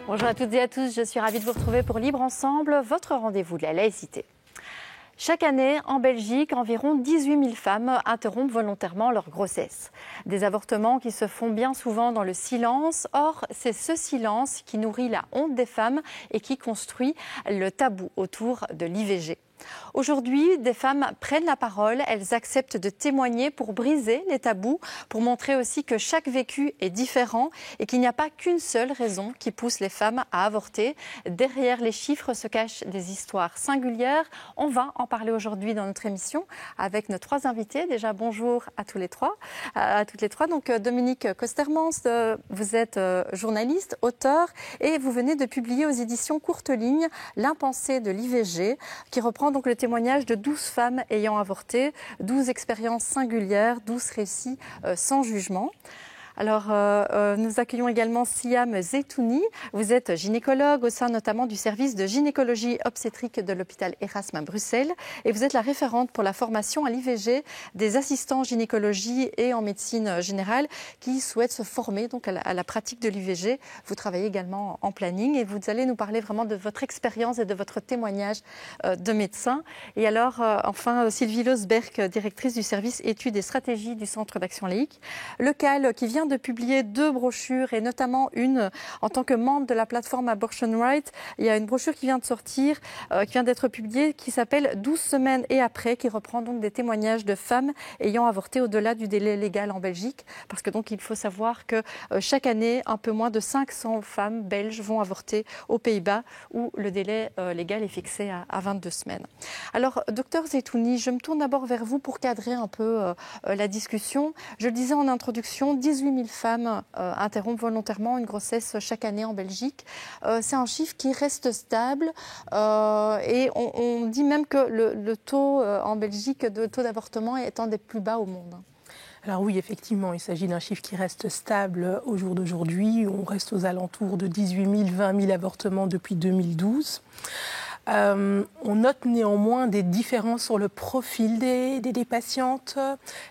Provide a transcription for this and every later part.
Bonjour à toutes et à tous, je suis ravie de vous retrouver pour Libre Ensemble, votre rendez-vous de la laïcité. Chaque année, en Belgique, environ 18 000 femmes interrompent volontairement leur grossesse. Des avortements qui se font bien souvent dans le silence. Or, c'est ce silence qui nourrit la honte des femmes et qui construit le tabou autour de l'IVG. Aujourd'hui, des femmes prennent la parole, elles acceptent de témoigner pour briser les tabous, pour montrer aussi que chaque vécu est différent et qu'il n'y a pas qu'une seule raison qui pousse les femmes à avorter. Derrière les chiffres se cachent des histoires singulières. On va en parler aujourd'hui dans notre émission avec nos trois invités. Déjà, bonjour à tous les trois, à toutes les trois. Donc, Dominique Costermans, vous êtes journaliste, auteur et vous venez de publier aux éditions Courte Ligne L'impensé de l'IVG, qui reprend donc le témoignage de 12 femmes ayant avorté, 12 expériences singulières, 12 récits sans jugement. Alors, nous accueillons également Siam Zetouni. Vous êtes gynécologue au sein notamment du service de gynécologie obstétrique de l'hôpital Erasme à Bruxelles. Et vous êtes la référente pour la formation à l'IVG des assistants en gynécologie et en médecine générale qui souhaitent se former donc à la pratique de l'IVG. Vous travaillez également en planning et vous allez nous parler vraiment de votre expérience et de votre témoignage de médecin. Et alors, enfin, Sylvie Losberg, directrice du service études et stratégies du Centre d'action laïque. Lequel qui vient de publier 2 brochures et notamment une en tant que membre de la plateforme Abortion Rights. Il y a une brochure qui vient de sortir, qui vient d'être publiée, qui s'appelle 12 semaines et après, qui reprend donc des témoignages de femmes ayant avorté au-delà du délai légal en Belgique. Parce que donc il faut savoir que chaque année, un peu moins de 500 femmes belges vont avorter aux Pays-Bas où le délai légal est fixé à 22 semaines. Alors, docteur Zetouni, je me tourne d'abord vers vous pour cadrer un peu la discussion. Je le disais en introduction, 18 000 femmes interrompent volontairement une grossesse chaque année en Belgique. C'est un chiffre qui reste stable et on dit même que le taux en Belgique, le taux d'avortement est un des plus bas au monde. Alors oui, effectivement, il s'agit d'un chiffre qui reste stable au jour d'aujourd'hui. On reste aux alentours de 18 000, 20 000 avortements depuis 2012. On note néanmoins des différences sur le profil des patientes.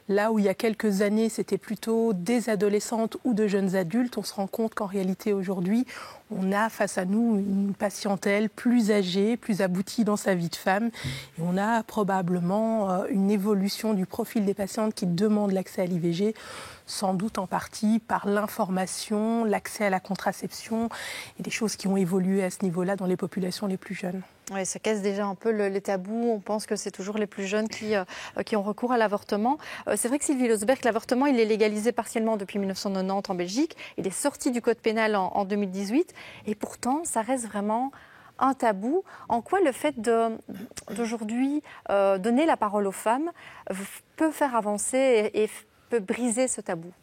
Là où il y a quelques années, c'était plutôt des adolescentes ou de jeunes adultes, on se rend compte qu'en réalité aujourd'hui, on a face à nous une patientèle plus âgée, plus aboutie dans sa vie de femme. Et on a probablement une évolution du profil des patientes qui demandent l'accès à l'IVG, sans doute en partie par l'information, l'accès à la contraception et des choses qui ont évolué à ce niveau-là dans les populations les plus jeunes. Oui, ça casse déjà un peu les tabous. On pense que c'est toujours les plus jeunes qui ont recours à l'avortement. C'est vrai que Sylvie Losberg, l'avortement, il est légalisé partiellement depuis 1990 en Belgique. Il est sorti du code pénal en 2018. Et pourtant, ça reste vraiment un tabou. En quoi le fait d'aujourd'hui donner la parole aux femmes peut faire avancer et peut briser ce tabou ?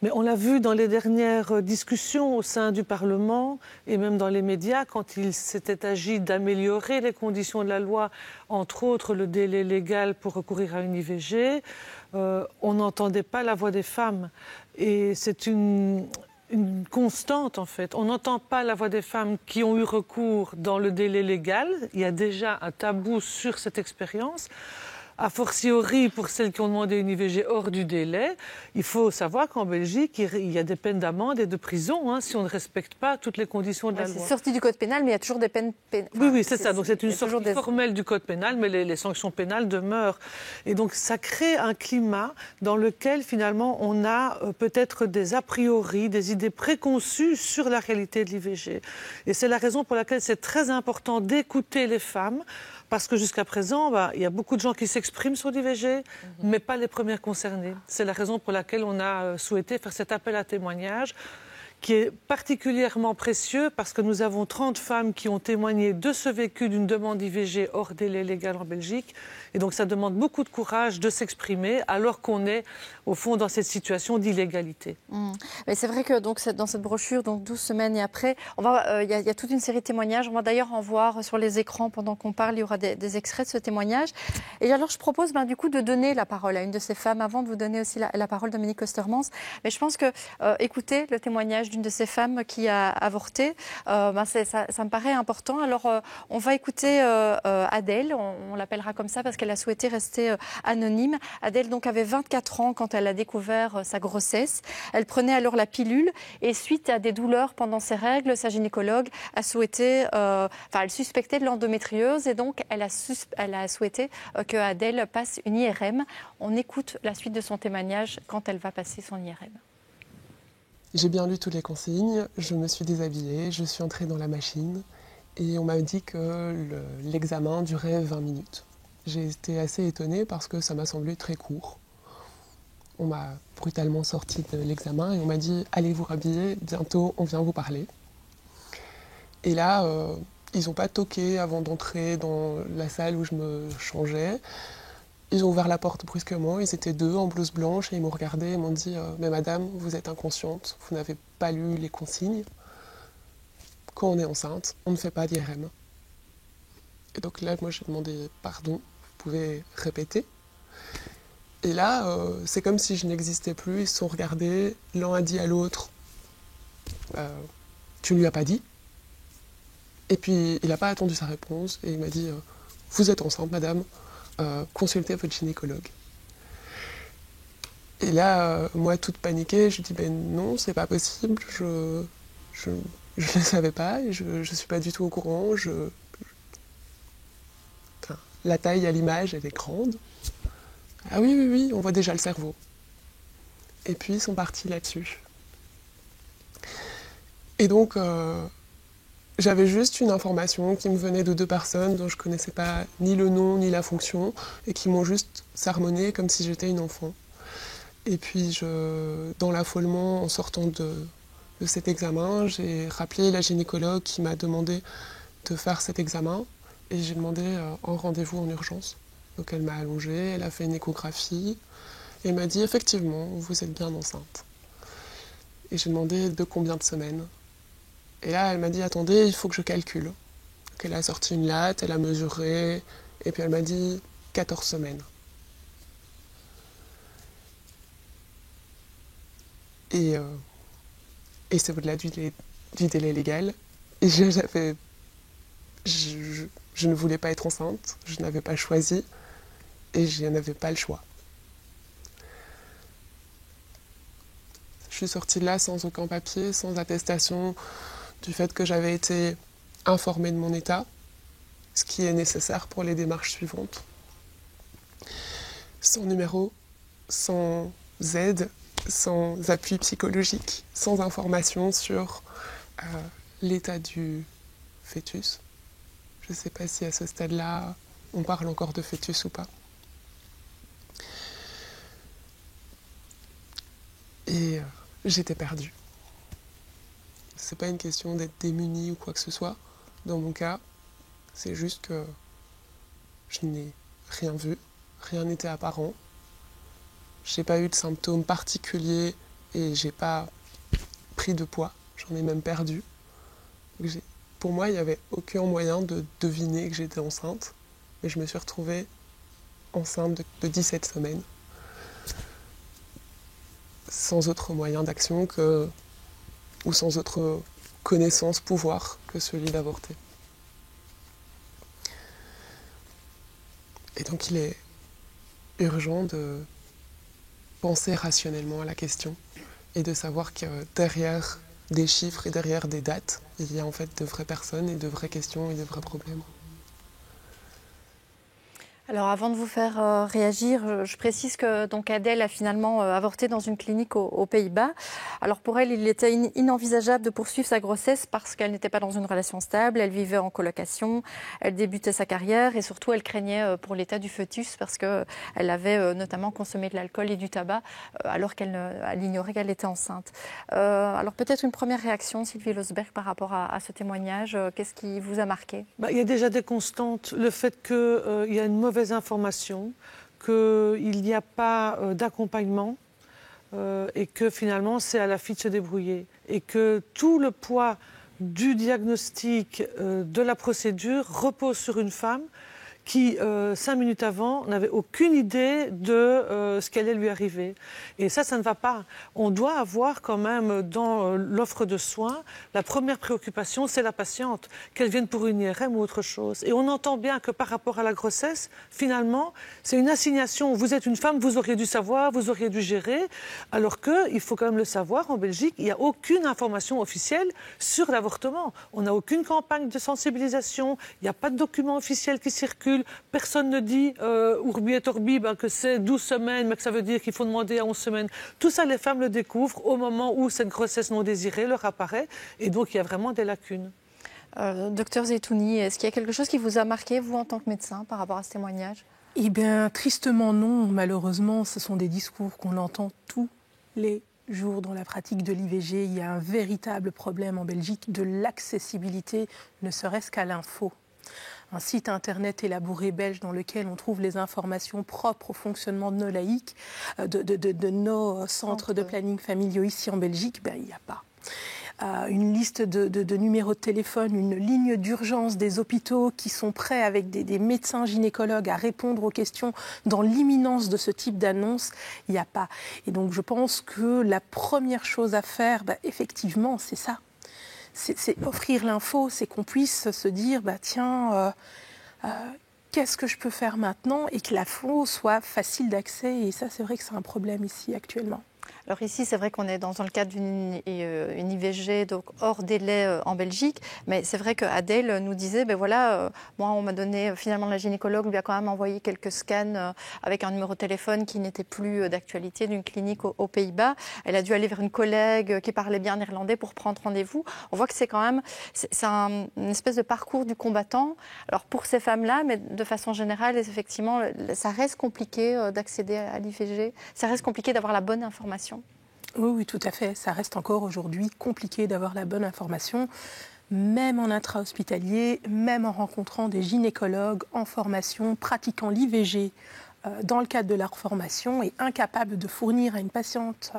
Mais on l'a vu dans les dernières discussions au sein du Parlement et même dans les médias, quand il s'était agi d'améliorer les conditions de la loi, entre autres le délai légal pour recourir à une IVG, on n'entendait pas la voix des femmes. Et c'est une constante en fait. On n'entend pas la voix des femmes qui ont eu recours dans le délai légal. Il y a déjà un tabou sur cette expérience. A fortiori, pour celles qui ont demandé une IVG hors du délai, il faut savoir qu'en Belgique, il y a des peines d'amende et de prison si on ne respecte pas toutes les conditions de la loi. C'est sorti du code pénal, mais il y a toujours des peines pénales. Oui, c'est ça. Donc c'est une sortie formelle du code pénal, mais les sanctions pénales demeurent. Et donc ça crée un climat dans lequel finalement on a peut-être des a priori, des idées préconçues sur la réalité de l'IVG. Et c'est la raison pour laquelle c'est très important d'écouter les femmes. Parce que jusqu'à présent, il y a beaucoup de gens qui s'expriment sur l'IVG, mais pas les premières concernées. C'est la raison pour laquelle on a souhaité faire cet appel à témoignage, qui est particulièrement précieux parce que nous avons 30 femmes qui ont témoigné de ce vécu d'une demande d'IVG hors délai légal en Belgique. Et donc ça demande beaucoup de courage de s'exprimer alors qu'on est au fond dans cette situation d'illégalité. Mais c'est vrai que donc, dans cette brochure, donc 12 semaines et après, il y a toute une série de témoignages. On va d'ailleurs en voir sur les écrans pendant qu'on parle. Il y aura des extraits de ce témoignage. Et alors je propose du coup de donner la parole à une de ces femmes avant de vous donner aussi la parole, Dominique Costermans. Mais je pense que écouter le témoignage d'une de ces femmes qui a avorté. Ça me paraît important. Alors, on va écouter Adèle, on l'appellera comme ça parce qu'elle a souhaité rester anonyme. Adèle donc avait 24 ans quand elle a découvert sa grossesse. Elle prenait alors la pilule et suite à des douleurs pendant ses règles, sa gynécologue a souhaité, elle suspectait de l'endométriose et donc elle a souhaité que Adèle passe une IRM. On écoute la suite de son témoignage quand elle va passer son IRM. J'ai bien lu toutes les consignes, je me suis déshabillée, je suis entrée dans la machine et on m'a dit que l'examen durait 20 minutes. J'ai été assez étonnée parce que ça m'a semblé très court. On m'a brutalement sorti de l'examen et on m'a dit « Allez vous rhabiller, bientôt on vient vous parler ». Et là, ils n'ont pas toqué avant d'entrer dans la salle où je me changeais. Ils ont ouvert la porte brusquement, ils étaient 2 en blouse blanche et ils m'ont regardé et m'ont dit « Mais madame, vous êtes inconsciente, vous n'avez pas lu les consignes. Quand on est enceinte, on ne fait pas d'IRM. » Et donc là, moi j'ai demandé « Pardon, vous pouvez répéter ?» Et là, c'est comme si je n'existais plus, ils se sont regardés, l'un a dit à l'autre « Tu ne lui as pas dit ?» Et puis il n'a pas attendu sa réponse et il m'a dit « Vous êtes enceinte, madame. Consultez votre gynécologue. » Et là, moi, toute paniquée, je dis ben non, c'est pas possible, je ne savais pas, et je suis pas du tout au courant. Enfin, la taille à l'image, elle est grande. Ah oui, on voit déjà le cerveau. Et puis ils sont partis là-dessus. Et donc, j'avais juste une information qui me venait de 2 personnes dont je ne connaissais pas ni le nom ni la fonction et qui m'ont juste sermonné comme si j'étais une enfant. Et puis, dans l'affolement, en sortant de cet examen, j'ai rappelé la gynécologue qui m'a demandé de faire cet examen et j'ai demandé un rendez-vous en urgence. Donc elle m'a allongée, elle a fait une échographie et m'a dit « Effectivement, vous êtes bien enceinte ». Et j'ai demandé de combien de semaines. Et là, elle m'a dit « Attendez, il faut que je calcule ». Donc elle a sorti une latte, elle a mesuré, et puis elle m'a dit « 14 semaines ». Et c'est au-delà du délai légal. Et je ne voulais pas être enceinte, je n'avais pas choisi, et je n'avais pas le choix. Je suis sortie de là sans aucun papier, sans attestation du fait que j'avais été informée de mon état, ce qui est nécessaire pour les démarches suivantes. Sans numéro, sans aide, sans appui psychologique, sans information sur l'état du fœtus. Je ne sais pas si à ce stade-là, on parle encore de fœtus ou pas. Et j'étais perdue. C'est pas une question d'être démunie ou quoi que ce soit. Dans mon cas, c'est juste que je n'ai rien vu, rien n'était apparent. J'ai pas eu de symptômes particuliers et j'ai pas pris de poids. J'en ai même perdu. Pour moi, il n'y avait aucun moyen de deviner que j'étais enceinte. Mais je me suis retrouvée enceinte de 17 semaines. Sans autre moyen d'action ou sans autre connaissance, pouvoir que celui d'avorter. Et donc il est urgent de penser rationnellement à la question et de savoir que derrière des chiffres et derrière des dates, il y a en fait de vraies personnes et de vraies questions et de vrais problèmes. Alors avant de vous faire réagir, je précise que donc Adèle a finalement avorté dans une clinique aux Pays-Bas. Alors pour elle, il était inenvisageable de poursuivre sa grossesse parce qu'elle n'était pas dans une relation stable, elle vivait en colocation, elle débutait sa carrière et surtout elle craignait pour l'état du fœtus parce qu'elle avait notamment consommé de l'alcool et du tabac alors qu'elle ignorait qu'elle était enceinte. Alors peut-être une première réaction, Sylvie Losberg, par rapport à ce témoignage. Qu'est-ce qui vous a marqué ? Il y a déjà des constantes. Le fait qu'il y a une mauvaise information, qu'il n'y a pas d'accompagnement et que finalement c'est à la fille de se débrouiller. Et que tout le poids du diagnostic, de la procédure repose sur une femme qui, 5 minutes avant, n'avait aucune idée de ce qui allait lui arriver. Et ça ne va pas. On doit avoir quand même dans l'offre de soins, la première préoccupation, c'est la patiente, qu'elle vienne pour une IRM ou autre chose. Et on entend bien que par rapport à la grossesse, finalement, c'est une assignation. Vous êtes une femme, vous auriez dû savoir, vous auriez dû gérer, alors qu'il faut quand même le savoir, en Belgique, il n'y a aucune information officielle sur l'avortement. On n'a aucune campagne de sensibilisation, il n'y a pas de document officiel qui circule, personne ne dit urbi et orbi que c'est 12 semaines, mais que ça veut dire qu'il faut demander à 11 semaines. Tout ça, les femmes le découvrent au moment où cette grossesse non désirée leur apparaît, et donc il y a vraiment des lacunes. Docteur Zeytouni, est-ce qu'il y a quelque chose qui vous a marqué, vous, en tant que médecin, par rapport à ce témoignage? Eh bien, tristement non. Malheureusement, ce sont des discours qu'on entend tous les jours dans la pratique de l'IVG. Il y a un véritable problème en Belgique de l'accessibilité, ne serait-ce qu'à l'info. Un site internet élaboré belge dans lequel on trouve les informations propres au fonctionnement de nos laïcs, de nos centres de planning familiaux ici en Belgique, il n'y a pas. Une liste de numéros de téléphone, une ligne d'urgence des hôpitaux qui sont prêts avec des médecins gynécologues à répondre aux questions dans l'imminence de ce type d'annonce, il n'y a pas. Et donc je pense que la première chose à faire, effectivement, c'est ça. C'est offrir l'info, c'est qu'on puisse se dire, tiens, qu'est-ce que je peux faire maintenant, et que l'info soit facile d'accès. Et ça, c'est vrai que c'est un problème ici actuellement. Alors ici, c'est vrai qu'on est dans le cadre d'une IVG, donc hors délai en Belgique, mais c'est vrai qu'Adèle nous disait, moi on m'a donné, finalement la gynécologue lui a quand même envoyé quelques scans avec un numéro de téléphone qui n'était plus d'actualité d'une clinique aux Pays-Bas. Elle a dû aller vers une collègue qui parlait bien néerlandais pour prendre rendez-vous. On voit que c'est quand même, une espèce de parcours du combattant. Alors pour ces femmes-là, mais de façon générale, effectivement, ça reste compliqué d'accéder à l'IVG, ça reste compliqué d'avoir la bonne information. Oui, tout à fait. Ça reste encore aujourd'hui compliqué d'avoir la bonne information, même en intra-hospitalier, même en rencontrant des gynécologues en formation, pratiquant l'IVG dans le cadre de leur formation et incapables de fournir à une patiente,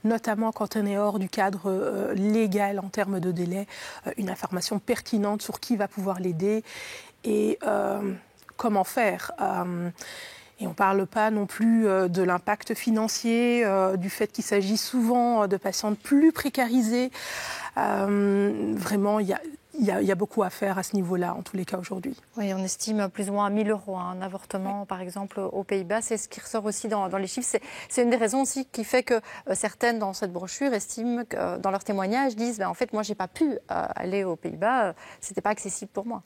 notamment quand on est hors du cadre légal en termes de délai, une information pertinente sur qui va pouvoir l'aider et comment faire. Et on ne parle pas non plus de l'impact financier, du fait qu'il s'agit souvent de patientes plus précarisées. Vraiment, il y a beaucoup à faire à ce niveau-là, en tous les cas aujourd'hui. Oui, on estime plus ou moins à 1 000 € un avortement, par exemple, aux Pays-Bas. C'est ce qui ressort aussi dans les chiffres. C'est une des raisons aussi qui fait que certaines, dans cette brochure, estiment que, dans leur témoignage, disent en fait, moi, je n'ai pas pu aller aux Pays-Bas, ce n'était pas accessible pour moi.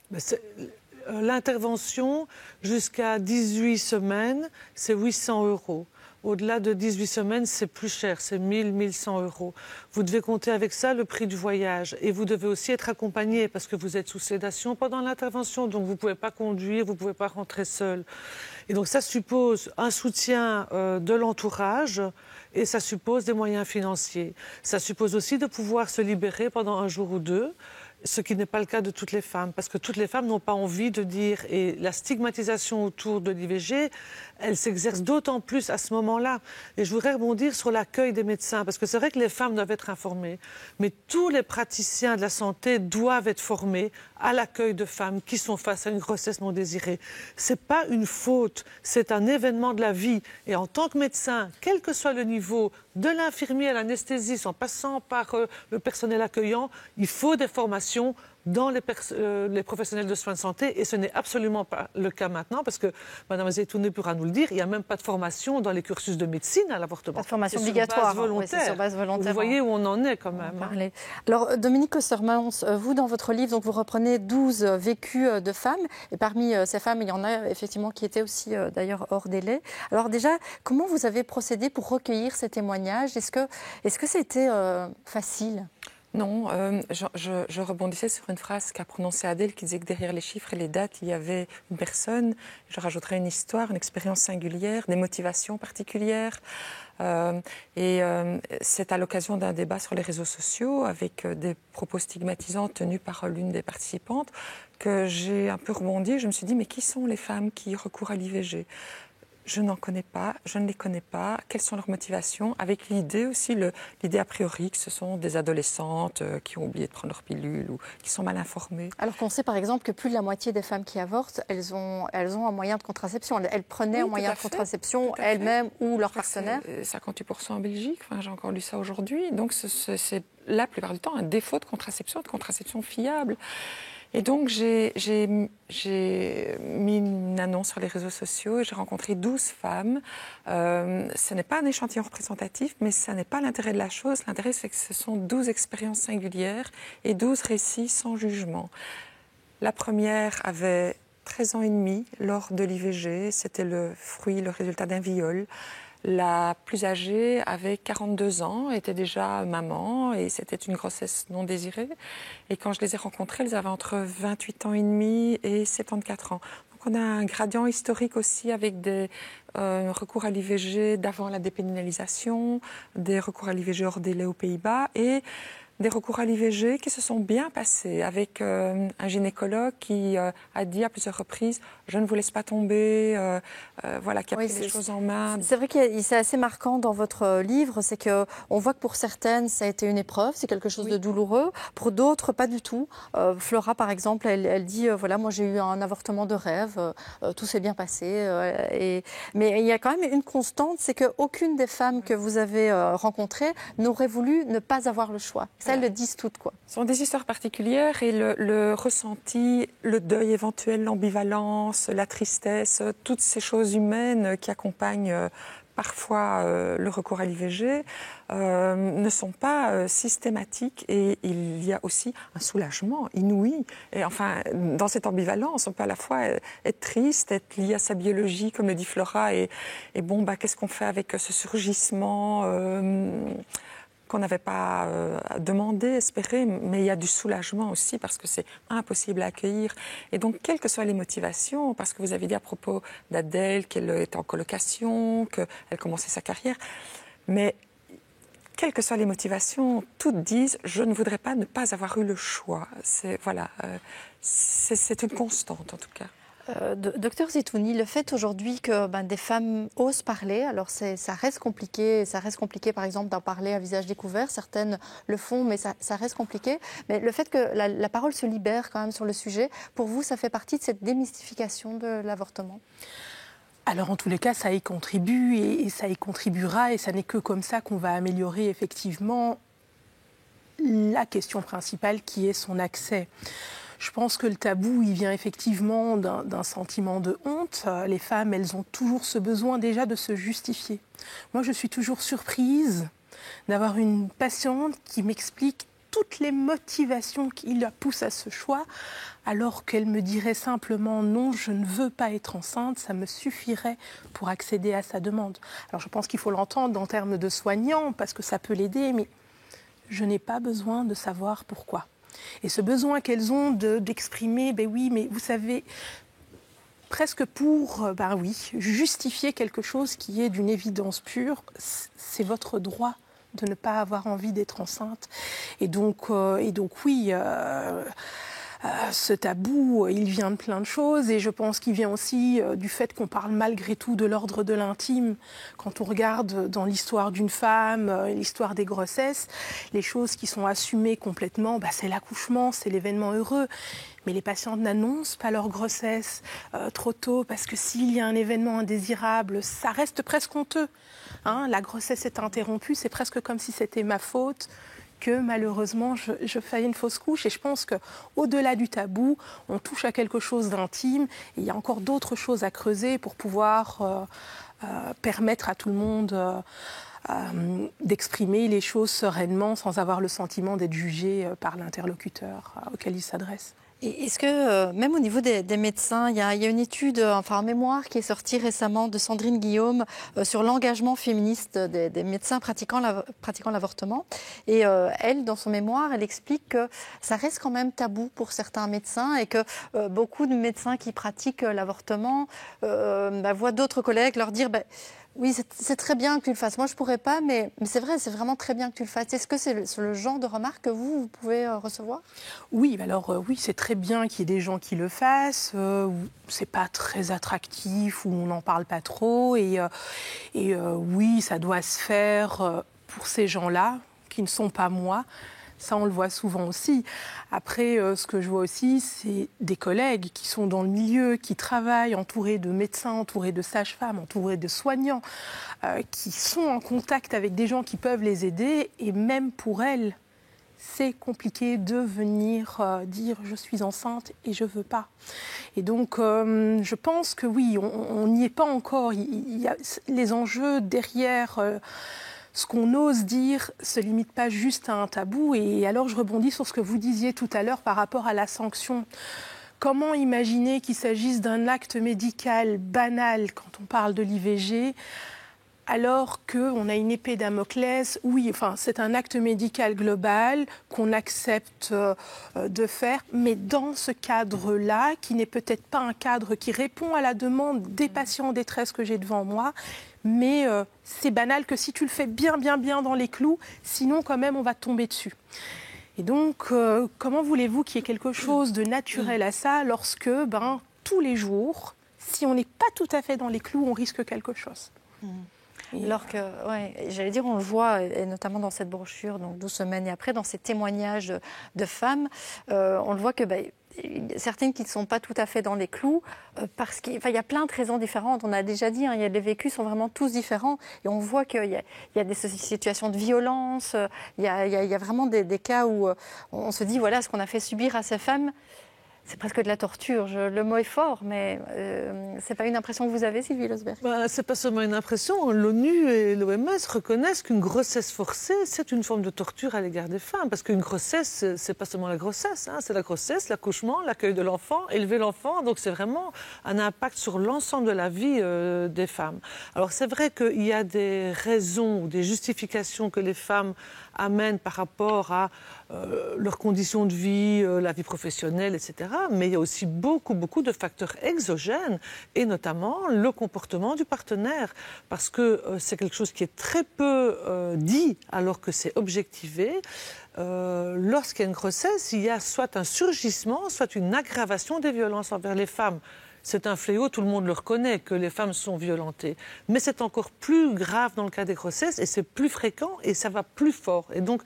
L'intervention jusqu'à 18 semaines, c'est 800 €. Au-delà de 18 semaines, c'est plus cher, c'est 1 100 €. Vous devez compter avec ça le prix du voyage. Et vous devez aussi être accompagné parce que vous êtes sous sédation pendant l'intervention, donc vous ne pouvez pas conduire, vous ne pouvez pas rentrer seul. Et donc ça suppose un soutien de l'entourage et ça suppose des moyens financiers. Ça suppose aussi de pouvoir se libérer pendant un jour ou deux. Ce qui n'est pas le cas de toutes les femmes, parce que toutes les femmes n'ont pas envie de dire, et la stigmatisation autour de l'IVG, elle s'exerce d'autant plus à ce moment-là. Et je voudrais rebondir sur l'accueil des médecins, parce que c'est vrai que les femmes doivent être informées, mais tous les praticiens de la santé doivent être formés à l'accueil de femmes qui sont face à une grossesse non désirée. Ce n'est pas une faute, c'est un événement de la vie. Et en tant que médecin, quel que soit le niveau, de l'infirmier à l'anesthésiste, en passant par le personnel accueillant, il faut des formations dans les professionnels de soins de santé, et ce n'est absolument pas le cas maintenant, parce que Mme Zeytouni pourra nous le dire, il n'y a même pas de formation dans les cursus de médecine à l'avortement. Pas de formation obligatoire. C'est sur base volontaire. Vous voyez où on en est quand même. Alors, Dominique Kostermans, vous, dans votre livre, donc, vous reprenez 12 vécus de femmes, et parmi ces femmes, il y en a effectivement qui étaient aussi d'ailleurs hors délai. Alors déjà, comment vous avez procédé pour recueillir ces témoignages? Est-ce que c'était facile? Non, je rebondissais sur une phrase qu'a prononcée Adèle qui disait que derrière les chiffres et les dates, il y avait une personne. Je rajouterais une histoire, une expérience singulière, des motivations particulières. C'est à l'occasion d'un débat sur les réseaux sociaux avec des propos stigmatisants tenus par l'une des participantes que j'ai un peu rebondi. Je me suis dit, mais qui sont les femmes qui recourent à l'IVG ? je n'en connais pas, je ne les connais pas. Quelles sont leurs motivations? Avec l'idée aussi, l'idée a priori que ce sont des adolescentes qui ont oublié de prendre leur pilule ou qui sont mal informées. Alors qu'on sait par exemple que plus de la moitié des femmes qui avortent, elles ont un moyen de contraception. Elles prenaient un moyen de contraception elles-mêmes ou leur partenaire. 58% en Belgique, enfin, j'ai encore lu ça aujourd'hui. Donc c'est la plupart du temps un défaut de contraception fiable. Et donc, j'ai mis une annonce sur les réseaux sociaux et j'ai rencontré 12 femmes. Ce n'est pas un échantillon représentatif, mais ça n'est pas l'intérêt de la chose. L'intérêt, c'est que ce sont 12 expériences singulières et 12 récits sans jugement. La première avait 13 ans et demi lors de l'IVG. C'était le résultat d'un viol. La plus âgée avait 42 ans, était déjà maman et c'était une grossesse non désirée. Et quand je les ai rencontrées, elles avaient entre 28 ans et demi et 74 ans. Donc on a un gradient historique aussi avec des recours à l'IVG d'avant la dépénalisation, des recours à l'IVG hors délai aux Pays-Bas et des recours à l'IVG qui se sont bien passés avec un gynécologue qui a dit à plusieurs reprises « je ne vous laisse pas tomber », qui a pris les choses en main. C'est vrai que c'est assez marquant dans votre livre, c'est qu'on voit que pour certaines, ça a été une épreuve, c'est quelque chose de douloureux. Pour d'autres, pas du tout. Flora, par exemple, elle dit voilà, moi j'ai eu un avortement de rêve, tout s'est bien passé. Mais il y a quand même une constante, c'est qu'aucune des femmes que vous avez rencontrées n'aurait voulu ne pas avoir le choix. Ça, elles le disent toutes, quoi. Ce sont des histoires particulières et le ressenti, le deuil éventuel, l'ambivalence, la tristesse, toutes ces choses humaines qui accompagnent parfois le recours à l'IVG ne sont pas systématiques et il y a aussi un soulagement inouï. Et enfin, dans cette ambivalence, on peut à la fois être triste, être lié à sa biologie, comme le dit Flora, et bon, qu'est-ce qu'on fait avec ce surgissement qu'on n'avait pas demandé, espéré, mais il y a du soulagement aussi parce que c'est impossible à accueillir. Et donc, quelles que soient les motivations, parce que vous avez dit à propos d'Adèle qu'elle était en colocation, qu'elle commençait sa carrière, mais quelles que soient les motivations, toutes disent « je ne voudrais pas ne pas avoir eu le choix ». C'est une constante en tout cas. Docteur Zitouni, le fait aujourd'hui que des femmes osent parler, alors ça reste compliqué par exemple d'en parler à visage découvert, certaines le font mais ça reste compliqué, mais le fait que la parole se libère quand même sur le sujet, pour vous ça fait partie de cette démystification de l'avortement? Alors en tous les cas ça y contribue et ça y contribuera et ça n'est que comme ça qu'on va améliorer effectivement la question principale qui est son accès. Je pense que le tabou, il vient effectivement d'un sentiment de honte. Les femmes, elles ont toujours ce besoin déjà de se justifier. Moi, je suis toujours surprise d'avoir une patiente qui m'explique toutes les motivations qui la poussent à ce choix, alors qu'elle me dirait simplement « non, je ne veux pas être enceinte, ça me suffirait pour accéder à sa demande ». Alors je pense qu'il faut l'entendre en termes de soignant, parce que ça peut l'aider, mais je n'ai pas besoin de savoir pourquoi. Et ce besoin qu'elles ont d'exprimer, oui, mais vous savez, presque pour justifier quelque chose qui est d'une évidence pure, c'est votre droit de ne pas avoir envie d'être enceinte. Et donc oui, ce tabou, il vient de plein de choses et je pense qu'il vient aussi du fait qu'on parle malgré tout de l'ordre de l'intime. Quand on regarde dans l'histoire d'une femme, l'histoire des grossesses, les choses qui sont assumées complètement, c'est l'accouchement, c'est l'événement heureux. Mais les patientes n'annoncent pas leur grossesse trop tôt parce que s'il y a un événement indésirable, ça reste presque honteux. La grossesse est interrompue, c'est presque comme si c'était ma faute que malheureusement je fais une fausse couche. Et je pense qu'au-delà du tabou, on touche à quelque chose d'intime. Et il y a encore d'autres choses à creuser pour pouvoir permettre à tout le monde d'exprimer les choses sereinement sans avoir le sentiment d'être jugé par l'interlocuteur auquel il s'adresse. Et est-ce que, même au niveau des médecins, il y a une étude, un mémoire qui est sorti récemment de Sandrine Guillaume sur l'engagement féministe des médecins pratiquant l'avortement. Et elle, dans son mémoire, elle explique que ça reste quand même tabou pour certains médecins et que beaucoup de médecins qui pratiquent l'avortement voient d'autres collègues leur dire Oui, c'est très bien que tu le fasses. Moi, je ne pourrais pas, mais c'est vrai, c'est vraiment très bien que tu le fasses. Est-ce que c'est le genre de remarques que vous pouvez recevoir? Oui, alors oui, c'est très bien qu'il y ait des gens qui le fassent. C'est pas très attractif, ou on n'en parle pas trop. Et oui, ça doit se faire pour ces gens-là, qui ne sont pas moi. Ça, on le voit souvent aussi. Après, ce que je vois aussi, c'est des collègues qui sont dans le milieu, qui travaillent entourés de médecins, entourés de sages-femmes, entourés de soignants, qui sont en contact avec des gens qui peuvent les aider. Et même pour elles, c'est compliqué de venir dire « je suis enceinte et je ne veux pas ». Et donc, je pense que oui, on n'y est pas encore. Il y a les enjeux derrière... ce qu'on ose dire ne se limite pas juste à un tabou. Et alors, je rebondis sur ce que vous disiez tout à l'heure par rapport à la sanction. Comment imaginer qu'il s'agisse d'un acte médical banal quand on parle de l'IVG, alors qu'on a une épée Damoclès? Oui, enfin, c'est un acte médical global qu'on accepte de faire, mais dans ce cadre-là, qui n'est peut-être pas un cadre qui répond à la demande des patients en détresse que j'ai devant moi, mais c'est banal que si tu le fais bien dans les clous, sinon quand même on va tomber dessus. Et donc, comment voulez-vous qu'il y ait quelque chose de naturel à ça lorsque, tous les jours, si on n'est pas tout à fait dans les clous, on risque quelque chose? Alors que, j'allais dire, on le voit, et notamment dans cette brochure, donc 12 semaines et après, dans ces témoignages de femmes, on le voit que certaines qui ne sont pas tout à fait dans les clous, parce qu'il y a plein de raisons différentes. On a déjà dit, les vécus sont vraiment tous différents, et on voit qu'il y a des situations de violence, il y a vraiment des cas où on se dit, voilà, ce qu'on a fait subir à ces femmes, c'est presque de la torture. Le mot est fort, mais ce n'est pas une impression que vous avez, Sylvie Losberg? Ce n'est pas seulement une impression. L'ONU et l'OMS reconnaissent qu'une grossesse forcée, c'est une forme de torture à l'égard des femmes. Parce qu'une grossesse, ce n'est pas seulement la grossesse. C'est la grossesse, l'accouchement, l'accueil de l'enfant, élever l'enfant. Donc c'est vraiment un impact sur l'ensemble de la vie des femmes. Alors c'est vrai qu'il y a des raisons ou des justifications que les femmes amènent par rapport à leurs conditions de vie, la vie professionnelle, etc. Mais il y a aussi beaucoup de facteurs exogènes, et notamment le comportement du partenaire. Parce que c'est quelque chose qui est très peu dit, alors que c'est objectivé. Lorsqu'il y a une grossesse, il y a soit un surgissement, soit une aggravation des violences envers les femmes. C'est un fléau, tout le monde le reconnaît, que les femmes sont violentées. Mais c'est encore plus grave dans le cas des grossesses, et c'est plus fréquent, et ça va plus fort. Et donc,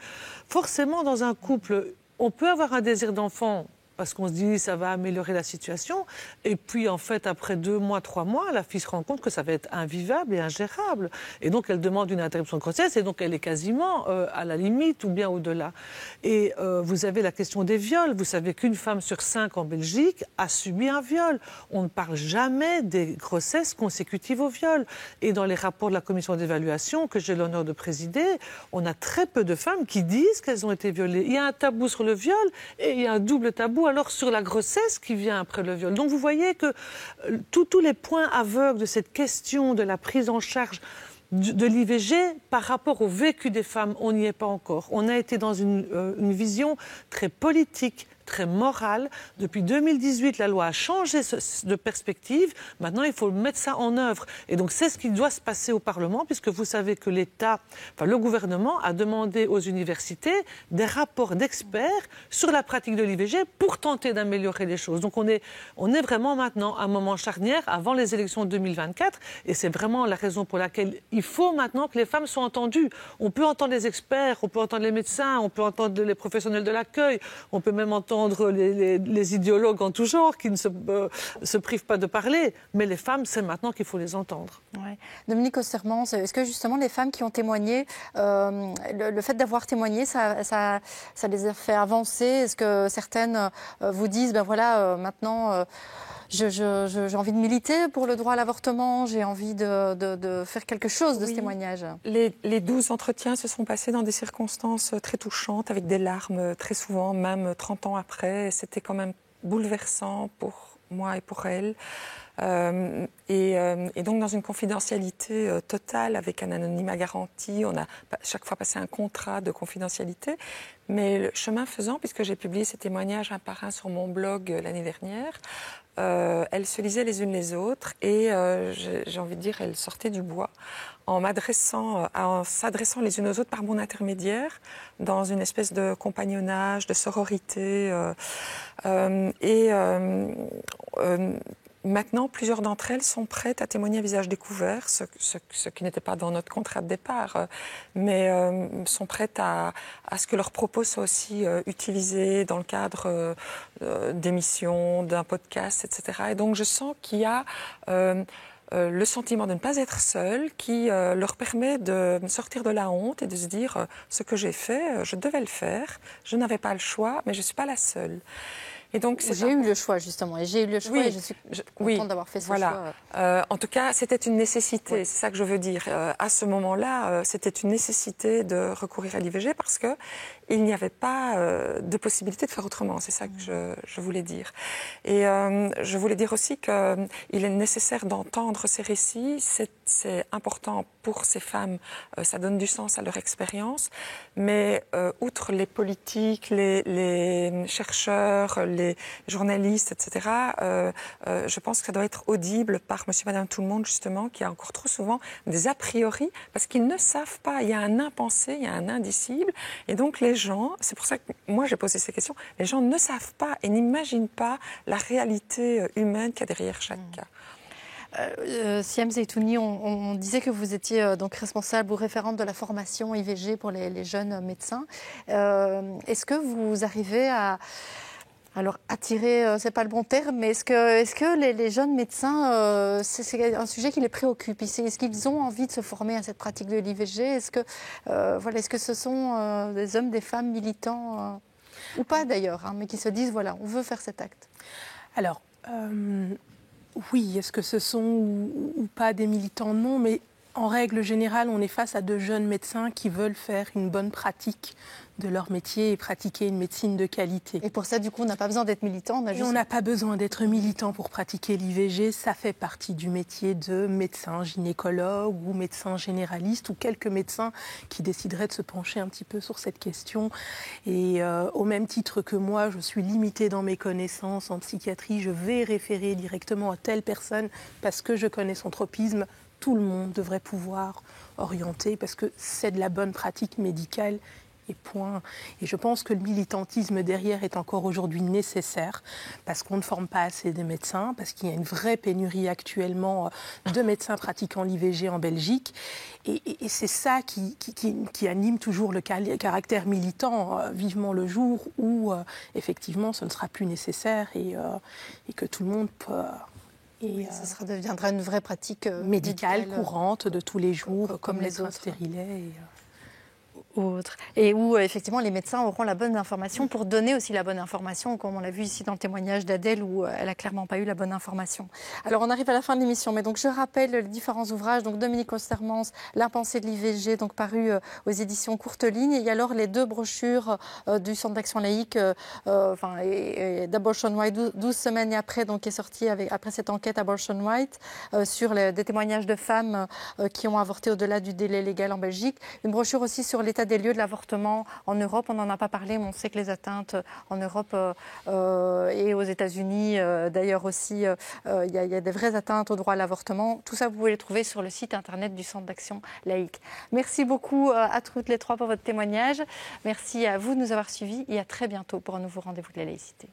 forcément, dans un couple, on peut avoir un désir d'enfant, parce qu'on se dit ça va améliorer la situation. Et puis, en fait, après 2 mois, 3 mois, la fille se rend compte que ça va être invivable et ingérable. Et donc, elle demande une interruption de grossesse, et donc elle est quasiment à la limite ou bien au-delà. Et vous avez la question des viols. Vous savez qu'une femme sur 5 en Belgique a subi un viol. On ne parle jamais des grossesses consécutives au viol. Et dans les rapports de la commission d'évaluation que j'ai l'honneur de présider, on a très peu de femmes qui disent qu'elles ont été violées. Il y a un tabou sur le viol et il y a un double tabou alors sur la grossesse qui vient après le viol. Donc vous voyez que tous les points aveugles de cette question de la prise en charge de l'IVG par rapport au vécu des femmes, on n'y est pas encore. On a été dans une vision très politique, très morale. Depuis 2018, la loi a changé de perspective. Maintenant, il faut mettre ça en œuvre. Et donc, c'est ce qui doit se passer au Parlement, puisque vous savez que le gouvernement a demandé aux universités des rapports d'experts sur la pratique de l'IVG pour tenter d'améliorer les choses. Donc, on est vraiment maintenant à un moment charnière avant les élections de 2024. Et c'est vraiment la raison pour laquelle il faut maintenant que les femmes soient entendues. On peut entendre les experts, on peut entendre les médecins, on peut entendre les professionnels de l'accueil, on peut même entendre les idéologues en tout genre qui ne se privent pas de parler. Mais les femmes, c'est maintenant qu'il faut les entendre. Ouais. Dominique Ostermans, est-ce que justement les femmes qui ont témoigné, le fait d'avoir témoigné, ça les a fait avancer? Est-ce que certaines vous disent, maintenant... J'ai envie de militer pour le droit à l'avortement, j'ai envie de faire quelque chose de ce témoignage. Les 12 entretiens se sont passés dans des circonstances très touchantes, avec des larmes très souvent, même 30 ans après. C'était quand même bouleversant pour moi et pour elle. Et donc dans une confidentialité totale avec un anonymat garanti, on a chaque fois passé un contrat de confidentialité, mais le chemin faisant, puisque j'ai publié ces témoignages un par un sur mon blog l'année dernière, elles se lisaient les unes les autres et j'ai envie de dire, elles sortaient du bois en s'adressant les unes aux autres par mon intermédiaire dans une espèce de compagnonnage, de sororité Maintenant, plusieurs d'entre elles sont prêtes à témoigner à visage découvert, ce qui n'était pas dans notre contrat de départ, mais sont prêtes à ce que leurs propos soient aussi utilisés dans le cadre d'émissions, d'un podcast, etc. Et donc je sens qu'il y a le sentiment de ne pas être seule qui leur permet de sortir de la honte et de se dire ce que j'ai fait, je devais le faire, je n'avais pas le choix, mais je ne suis pas la seule. Et donc, j'ai eu le choix, justement. Et j'ai eu le choix et je suis contente d'avoir fait ce choix. En tout cas, c'était une nécessité. C'est ça que je veux dire. À ce moment-là, c'était une nécessité de recourir à l'IVG parce qu'il n'y avait pas de possibilité de faire autrement. C'est ça que je voulais dire. Et je voulais dire aussi qu'il est nécessaire d'entendre ces récits. C'est important pour ces femmes. Ça donne du sens à leur expérience. Mais outre les politiques, les chercheurs, les journalistes, etc., je pense que ça doit être audible par monsieur, madame, tout le monde, justement, qui a encore trop souvent des a priori, parce qu'ils ne savent pas. Il y a un impensé, il y a un indicible. Et donc, les gens, c'est pour ça que moi, j'ai posé ces questions, les gens ne savent pas et n'imaginent pas la réalité humaine qu'il y a derrière chaque cas. Siam Zeitouni, on disait que vous étiez donc responsable ou référente de la formation IVG pour les jeunes médecins. Est-ce que vous arrivez à... Alors, attirer, c'est pas le bon terme, mais est-ce que les jeunes médecins, c'est un sujet qui les préoccupe? Est-ce qu'ils ont envie de se former à cette pratique de l'IVG? Est-ce que ce sont des hommes, des femmes militants, ou pas d'ailleurs, hein, mais qui se disent, voilà, on veut faire cet acte? Alors, oui, est-ce que ce sont ou pas des militants? Non, mais en règle générale, on est face à de jeunes médecins qui veulent faire une bonne pratique de leur métier et pratiquer une médecine de qualité. Et pour ça, du coup, on n'a pas besoin d'être militant. On n'a pas besoin d'être militant pour pratiquer l'IVG. Ça fait partie du métier de médecin gynécologue ou médecin généraliste ou quelques médecins qui décideraient de se pencher un petit peu sur cette question. Et au même titre que moi, je suis limitée dans mes connaissances en psychiatrie, je vais référer directement à telle personne parce que je connais son tropisme. Tout le monde devrait pouvoir orienter parce que c'est de la bonne pratique médicale. Et point. Et je pense que le militantisme derrière est encore aujourd'hui nécessaire parce qu'on ne forme pas assez de médecins, parce qu'il y a une vraie pénurie actuellement de médecins pratiquant l'IVG en Belgique. Et c'est ça qui anime toujours le caractère militant, vivement le jour où effectivement ce ne sera plus nécessaire et que tout le monde peut... Et ça deviendra une vraie pratique médicale courante de tous les jours, comme les autres stérilets. Autre. Et où effectivement les médecins auront la bonne information pour donner aussi la bonne information, comme on l'a vu ici dans le témoignage d'Adèle où elle n'a clairement pas eu la bonne information. Alors on arrive à la fin de l'émission, mais donc je rappelle les différents ouvrages, donc Dominique Ostermans, L'impensé de l'IVG, donc paru aux éditions Courte Ligne, et alors les deux brochures du Centre d'action laïque, d'Abortion Right, 12 semaines et après, donc qui est sorti après cette enquête Abortion Right, sur des témoignages de femmes qui ont avorté au-delà du délai légal en Belgique. Une brochure aussi sur l'état des lieux de l'avortement en Europe. On n'en a pas parlé, mais on sait que les atteintes en Europe et aux États-Unis, d'ailleurs aussi, il y a des vraies atteintes au droit à l'avortement. Tout ça, vous pouvez les trouver sur le site internet du Centre d'action laïque. Merci beaucoup à toutes les trois pour votre témoignage. Merci à vous de nous avoir suivis et à très bientôt pour un nouveau rendez-vous de la laïcité.